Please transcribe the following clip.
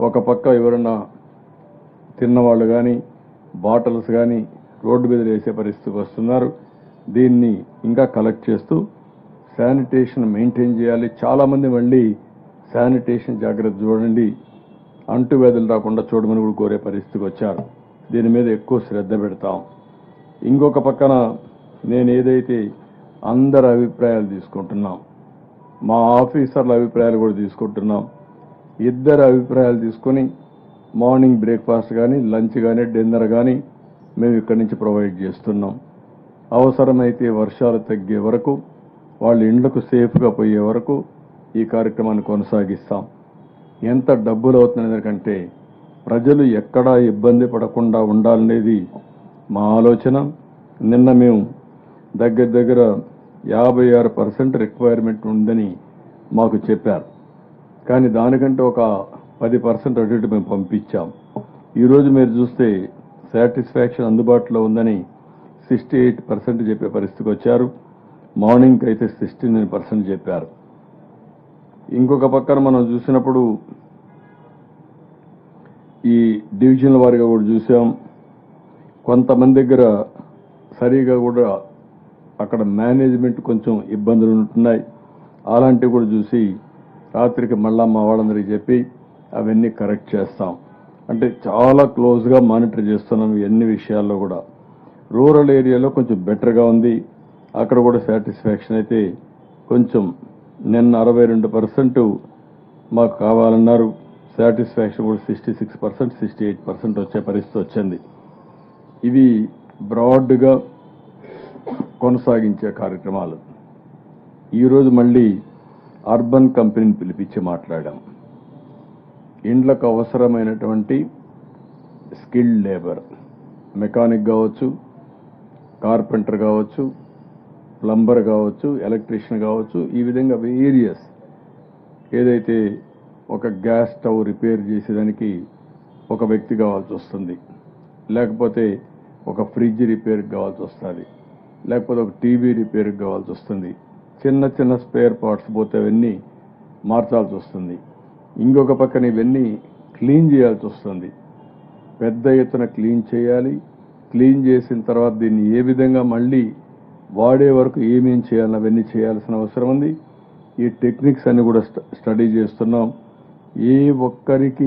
ఒక పక్క ఎవరన్నా తిన్నవాళ్ళు కానీ బాటిల్స్ కానీ రోడ్డు మీద వేసే పరిస్థితికి వస్తున్నారు. దీన్ని ఇంకా కలెక్ట్ చేస్తూ శానిటేషన్ మెయింటైన్ చేయాలి. చాలామంది మళ్ళీ శానిటేషన్ జాగ్రత్త చూడండి, అంటువ్యాధులు రాకుండా చూడమని కూడా కోరే పరిస్థితికి వచ్చారు. దీని మీద ఎక్కువ శ్రద్ధ పెడతాం. ఇంకొక పక్కన నేను ఏదైతే అందరి అభిప్రాయాలు తీసుకుంటున్నాం, మా ఆఫీసర్ల అభిప్రాయాలు కూడా తీసుకుంటున్నాం. ఇద్దరు అభిప్రాయాలు తీసుకొని మార్నింగ్ బ్రేక్ఫాస్ట్ కానీ లంచ్ కానీ డిన్నర్ కానీ మేము ఇక్కడి నుంచి ప్రొవైడ్ చేస్తున్నాం. అవసరమైతే వర్షాలు తగ్గే వరకు వాళ్ళ ఇండ్లకు సేఫ్గా పోయే వరకు ఈ కార్యక్రమాన్ని కొనసాగిస్తాం. ఎంత డబ్బులు అవుతున్నది కంటే ప్రజలు ఎక్కడా ఇబ్బంది పడకుండా ఉండాలనేది మా ఆలోచన. నిన్న మేము దగ్గర 56% రిక్వైర్మెంట్ ఉందని మాకు చెప్పారు. కానీ దానికంటే ఒక 10% అటు ఇటు మేము పంపించాం. ఈరోజు మీరు చూస్తే సాటిస్ఫాక్షన్ అందుబాటులో ఉందని 68% చెప్పే పరిస్థితికి వచ్చారు. మార్నింగ్కి అయితే 69% చెప్పారు. ఇంకొక పక్కన మనం చూసినప్పుడు ఈ డివిజన్ల వారిగా కూడా చూసాం. కొంతమంది దగ్గర సరిగా కూడా అక్కడ మేనేజ్మెంట్ కొంచెం ఇబ్బందులు ఉంటున్నాయి. అలాంటివి కూడా చూసి రాత్రికి మళ్ళా మా వాళ్ళందరికీ చెప్పి అవన్నీ కరెక్ట్ చేస్తాం. అంటే చాలా క్లోజ్గా మానిటర్ చేస్తున్నాం ఎన్ని విషయాల్లో కూడా. రూరల్ ఏరియాలో కొంచెం బెటర్గా ఉంది. అక్కడ కూడా సాటిస్ఫాక్షన్ అయితే కొంచెం నిన్న 62% మాకు కావాలన్నారు. సాటిస్ఫాక్షన్ కూడా 66%, 68% వచ్చే పరిస్థితి వచ్చింది. ఇవి బ్రాడ్గా కొనసాగించే కార్యక్రమాలు. ఈరోజు మళ్ళీ అర్బన్ కంపెనీని పిలిపించి మాట్లాడాం. ఇండ్లకు అవసరమైనటువంటి స్కిల్డ్ లేబర్, మెకానిక్ కావచ్చు, కార్పెంటర్ కావచ్చు, ప్లంబర్ కావచ్చు, ఎలక్ట్రీషియన్ కావచ్చు, ఈ విధంగా వేరియస్ ఏదైతే ఒక గ్యాస్ స్టవ్ రిపేర్ చేసేదానికి ఒక వ్యక్తి కావాల్సి వస్తుంది, లేకపోతే ఒక ఫ్రిడ్జ్ రిపేర్కి కావాల్సి వస్తుంది, లేకపోతే ఒక టీవీ రిపేర్కి కావాల్సి వస్తుంది. చిన్న స్పేర్ పార్ట్స్ పోతే అవన్నీ మార్చాల్సి వస్తుంది. ఇంకొక పక్కన ఇవన్నీ క్లీన్ చేయాల్సి వస్తుంది. పెద్ద ఎత్తున క్లీన్ చేయాలి. క్లీన్ చేసిన తర్వాత దీన్ని ఏ విధంగా మళ్ళీ వాడే వరకు ఏమేం చేయాలని అవన్నీ చేయాల్సిన అవసరం ఉంది. ఈ టెక్నిక్స్ అన్ని కూడా స్టడీ చేస్తున్నాం. ఏ ఒక్కరికి